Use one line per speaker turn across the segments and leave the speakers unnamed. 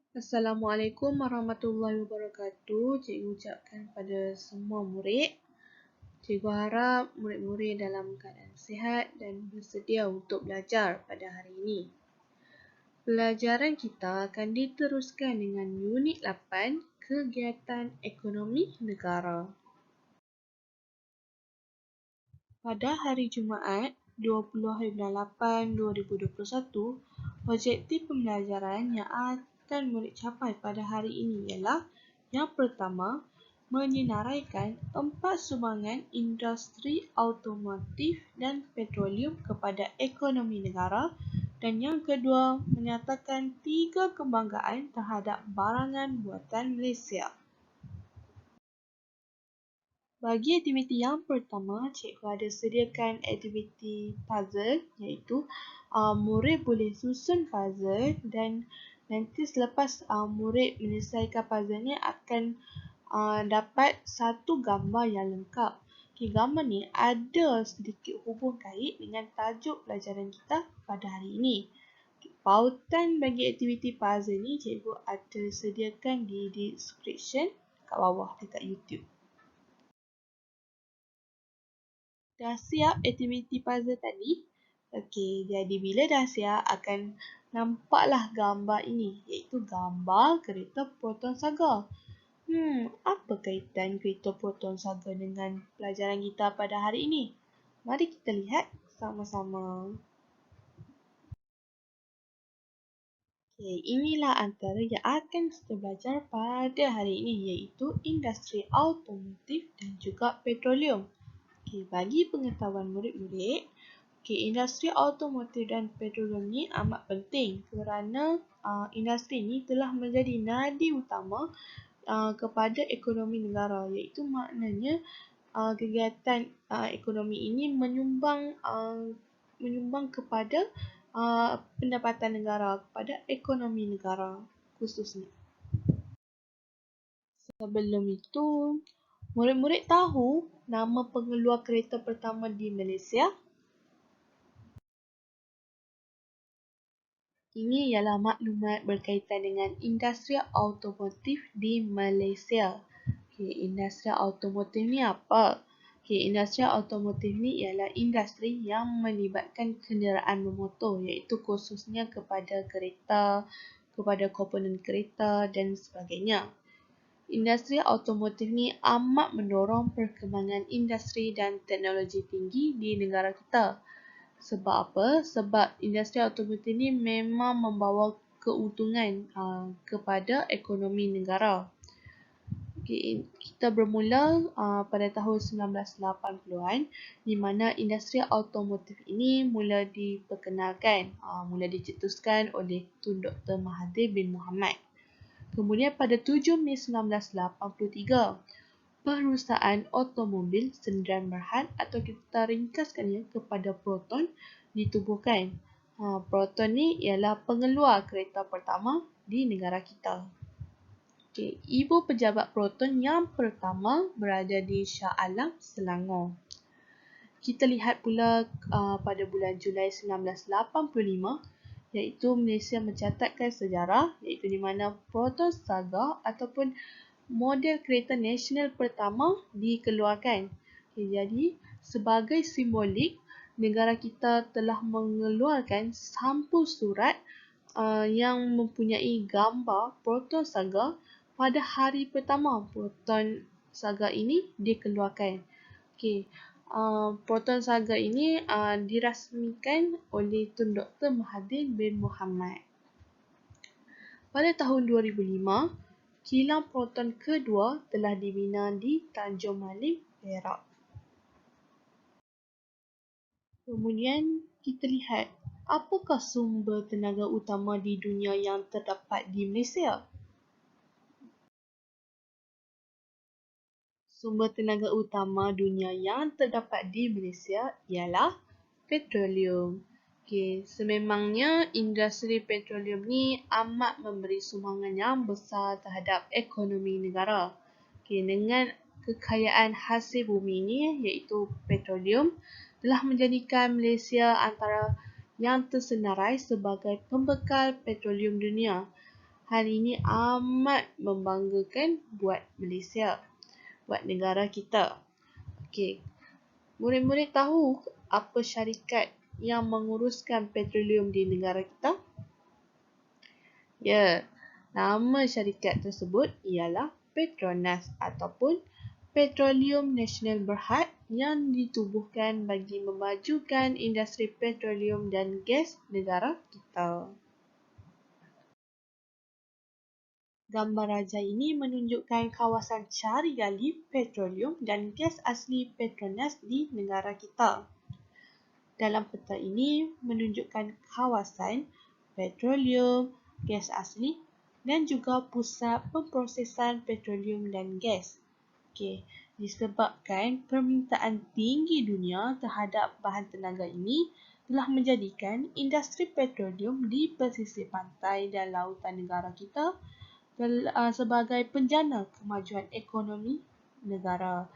Assalamualaikum warahmatullahi wabarakatuh. Cikgu ucapkan pada semua murid. Cikgu harap murid-murid dalam keadaan sihat dan bersedia untuk belajar pada hari ini. Pelajaran kita akan diteruskan dengan unit 8, Kegiatan Ekonomi Negara. Pada hari Jumaat, 20/8/2021, objektif pembelajaran yang akan murid capai pada hari ini ialah yang pertama, menyenaraikan 4 sumbangan industri automotif dan petroleum kepada ekonomi negara, dan yang kedua, menyatakan 3 kebanggaan terhadap barangan buatan Malaysia. Bagi aktiviti yang pertama, cikgu ada sediakan aktiviti puzzle, iaitu murid boleh susun puzzle dan nanti selepas murid menyelesaikan puzzle ni akan dapat satu gambar yang lengkap. Gambar ni ada sedikit hubung kait dengan tajuk pelajaran kita pada hari ini. Pautan bagi aktiviti puzzle ni cikgu ada sediakan di description kat bawah dekat YouTube. Dah siap aktiviti puzzle tadi? Okey, jadi bila dah siap akan nampaklah gambar ini, iaitu gambar kereta Proton Saga. Apa kaitan kereta Proton Saga dengan pelajaran kita pada hari ini? Mari kita lihat sama-sama. Okey, inilah antara yang akan kita belajar pada hari ini, iaitu industri automotif dan juga petroleum. Bagi pengetahuan murid-murid, industri automotif dan petroleum ni amat penting kerana industri ini telah menjadi nadi utama kepada ekonomi negara, iaitu maknanya kegiatan ekonomi ini menyumbang kepada pendapatan negara, kepada ekonomi negara khususnya. Sebelum itu, murid-murid tahu nama pengeluar kereta pertama di Malaysia? Ini ialah maklumat berkaitan dengan industri automotif di Malaysia. Industri automotif ni apa? Industri automotif ni ialah industri yang melibatkan kenderaan bermotor, iaitu khususnya kepada kereta, kepada komponen kereta dan sebagainya. Industri automotif ni amat mendorong perkembangan industri dan teknologi tinggi di negara kita. Sebab apa? Sebab industri automotif ni memang membawa keuntungan kepada ekonomi negara. Kita bermula pada tahun 1980-an, di mana industri automotif ini mula diperkenalkan, mula dicetuskan oleh Tun Dr. Mahathir bin Mohamad. Kemudian pada 7 Mei 1983, perusahaan automobil Sendirian Berhad, atau kita ringkaskannya kepada Proton, ditubuhkan. Proton ni ialah pengeluar kereta pertama di negara kita. Ibu pejabat Proton yang pertama berada di Shah Alam, Selangor. Kita lihat pula pada bulan Julai 1985, iaitu Malaysia mencatatkan sejarah, iaitu di mana Proton Saga ataupun model kereta nasional pertama dikeluarkan. Jadi, sebagai simbolik, negara kita telah mengeluarkan sampul surat yang mempunyai gambar Proton Saga pada hari pertama Proton Saga ini dikeluarkan. Proton Saga ini dirasmikan oleh Tun Dr. Mahathir bin Mohamad. Pada tahun 2005, kilang Proton kedua telah dibina di Tanjung Malim, Perak. Kemudian kita lihat apakah sumber tenaga utama di dunia yang terdapat di Malaysia. Sumber tenaga utama dunia yang terdapat di Malaysia ialah petroleum. Sememangnya industri petroleum ni amat memberi sumbangan yang besar terhadap ekonomi negara. Dengan kekayaan hasil bumi ni, iaitu petroleum, telah menjadikan Malaysia antara yang tersenarai sebagai pembekal petroleum dunia. Hal ini amat membanggakan buat Malaysia, buat negara kita. Okey, murid-murid tahu apa syarikat yang menguruskan petroleum di negara kita? Ya, nama syarikat tersebut ialah Petronas ataupun Petroleum Nasional Berhad yang ditubuhkan bagi memajukan industri petroleum dan gas negara kita. Gambar rajah ini menunjukkan kawasan cari gali petroleum dan gas asli Petronas di negara kita. Dalam peta ini menunjukkan kawasan petroleum, gas asli dan juga pusat pemprosesan petroleum dan gas. Okey, disebabkan permintaan tinggi dunia terhadap bahan tenaga ini telah menjadikan industri petroleum di pesisir pantai dan lautan negara kita sebagai penjana kemajuan ekonomi negara.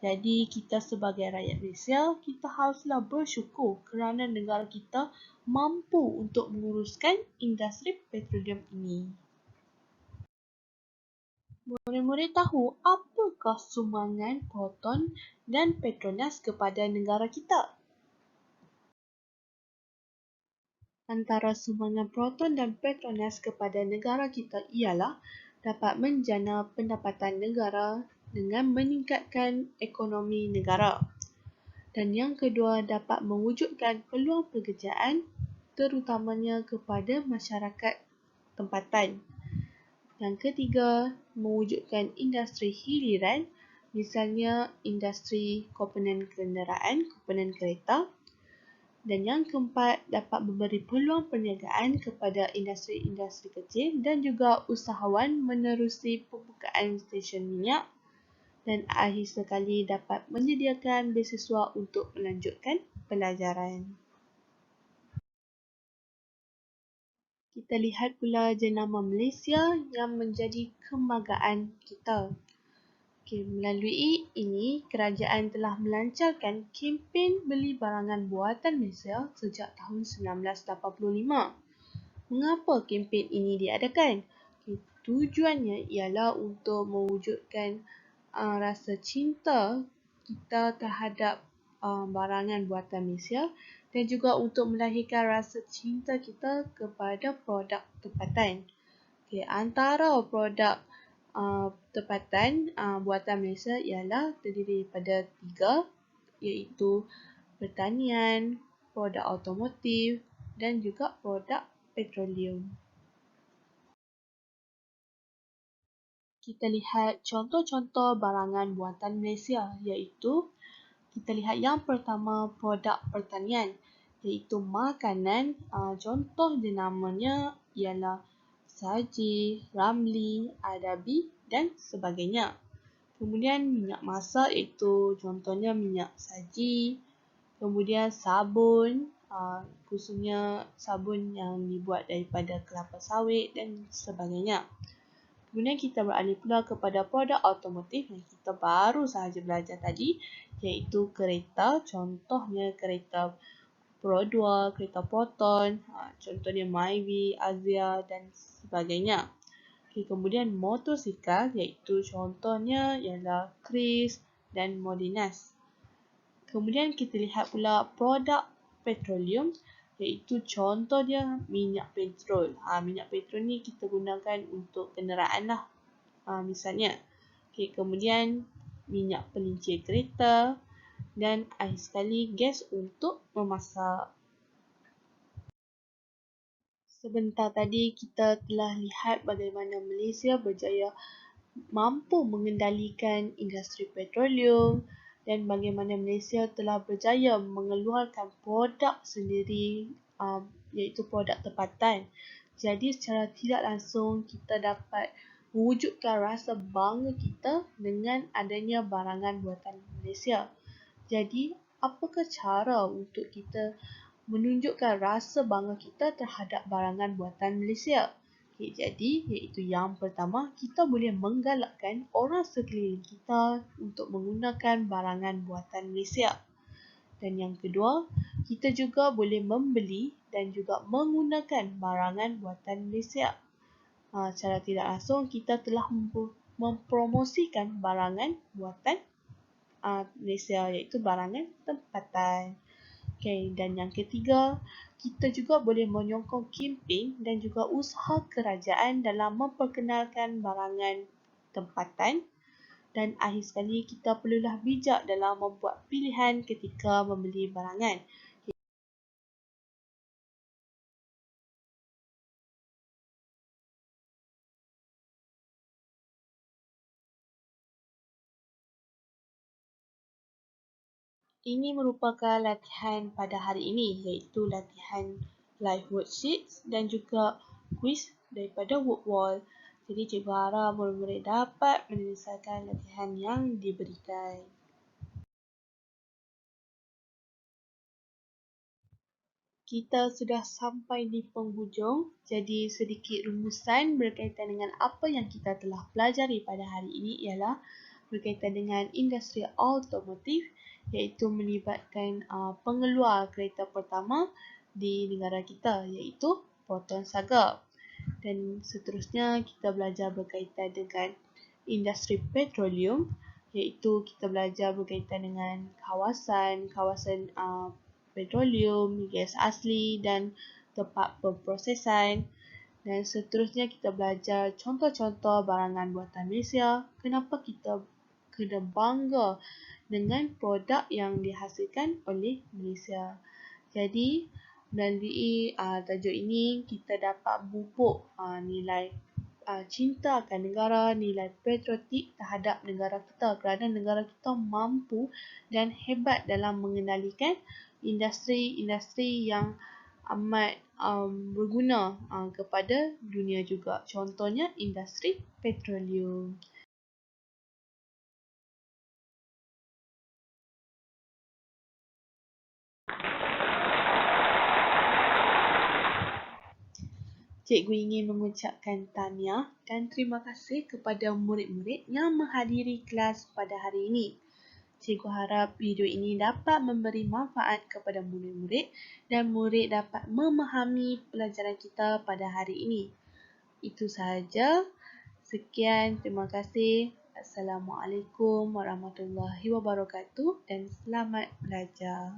Jadi kita sebagai rakyat Malaysia, kita haruslah bersyukur kerana negara kita mampu untuk menguruskan industri petroleum ini. Murid-murid tahu apakah sumbangan Proton dan Petronas kepada negara kita? Antara sumbangan Proton dan Petronas kepada negara kita ialah dapat menjana pendapatan negara dengan meningkatkan ekonomi negara. Dan yang kedua, dapat mewujudkan peluang pekerjaan terutamanya kepada masyarakat tempatan. Yang ketiga, mewujudkan industri hiliran, misalnya industri komponen kenderaan, komponen kereta. Dan yang keempat, dapat memberi peluang perniagaan kepada industri-industri kecil dan juga usahawan menerusi pembukaan stesen minyak. Dan akhir sekali dapat menyediakan beasiswa untuk melanjutkan pelajaran. Kita lihat pula jenama Malaysia yang menjadi kebanggaan kita. Okay, melalui ini, kerajaan telah melancarkan kempen beli barangan buatan Malaysia sejak tahun 1985. Mengapa kempen ini diadakan? Okay, tujuannya ialah untuk mewujudkan rasa cinta kita terhadap barangan buatan Malaysia dan juga untuk melahirkan rasa cinta kita kepada produk tempatan. Okay, antara produk tempatan buatan Malaysia ialah terdiri daripada 3, iaitu pertanian, produk automotif dan juga produk petroleum. Kita lihat contoh-contoh barangan buatan Malaysia, iaitu kita lihat yang pertama produk pertanian, iaitu makanan. Contoh jenamanya ialah saji, ramli, adabi dan sebagainya. Kemudian minyak masak iaitu contohnya minyak saji. Kemudian sabun, khususnya sabun yang dibuat daripada kelapa sawit dan sebagainya. Kemudian kita beralih pula kepada produk automotif yang kita baru sahaja belajar tadi, iaitu kereta. Contohnya kereta Pro 2, kereta Proton, contohnya Myvi, Azia dan sebagainya. Okay, kemudian motosikal iaitu contohnya ialah Kris dan Modinas. Kemudian kita lihat pula produk petroleum iaitu contoh dia minyak petrol. Minyak petrol ni kita gunakan untuk kenderaan lah. Misalnya. Okay, kemudian minyak pelincir kereta dan akhir sekali gas untuk memasak. Sebentar tadi kita telah lihat bagaimana Malaysia berjaya mampu mengendalikan industri petroleum dan bagaimana Malaysia telah berjaya mengeluarkan produk sendiri iaitu produk tempatan. Jadi secara tidak langsung kita dapat mewujudkan rasa bangga kita dengan adanya barangan buatan Malaysia. Jadi apakah cara untuk kita menunjukkan rasa bangga kita terhadap barangan buatan Malaysia? Okay, jadi, iaitu yang pertama, kita boleh menggalakkan orang sekeliling kita untuk menggunakan barangan buatan Malaysia. Dan yang kedua, kita juga boleh membeli dan juga menggunakan barangan buatan Malaysia. Secara tidak langsung kita telah mempromosikan barangan buatan Malaysia, iaitu barangan tempatan. Okay, dan yang ketiga, kita juga boleh menyokong kempen dan juga usaha kerajaan dalam memperkenalkan barangan tempatan. Dan akhir sekali, kita perlulah bijak dalam membuat pilihan ketika membeli barangan. Ini merupakan latihan pada hari ini, iaitu latihan live worksheets dan juga quiz daripada WordWall. Jadi cikgu harap murid-murid dapat menyelesaikan latihan yang diberikan. Kita sudah sampai di penghujung, jadi sedikit rumusan berkaitan dengan apa yang kita telah pelajari pada hari ini ialah berkaitan dengan industri automotif, iaitu melibatkan pengeluar kereta pertama di negara kita, iaitu Proton Saga. Dan seterusnya kita belajar berkaitan dengan industri petroleum, iaitu kita belajar berkaitan dengan kawasan petroleum, gas asli dan tempat pemprosesan. Dan seterusnya kita belajar contoh-contoh barangan buatan Malaysia. Kenapa kita kena bangga dengan produk yang dihasilkan oleh Malaysia. Jadi melalui tajuk ini kita dapat pupuk nilai cinta akan negara, nilai patriotik terhadap negara kita kerana negara kita mampu dan hebat dalam mengendalikan industri-industri yang amat berguna kepada dunia juga. Contohnya industri petroleum. Cikgu ingin mengucapkan tahniah dan terima kasih kepada murid-murid yang menghadiri kelas pada hari ini. Cikgu harap video ini dapat memberi manfaat kepada murid-murid dan murid dapat memahami pelajaran kita pada hari ini. Itu sahaja. Sekian, terima kasih. Assalamualaikum warahmatullahi wabarakatuh dan selamat belajar.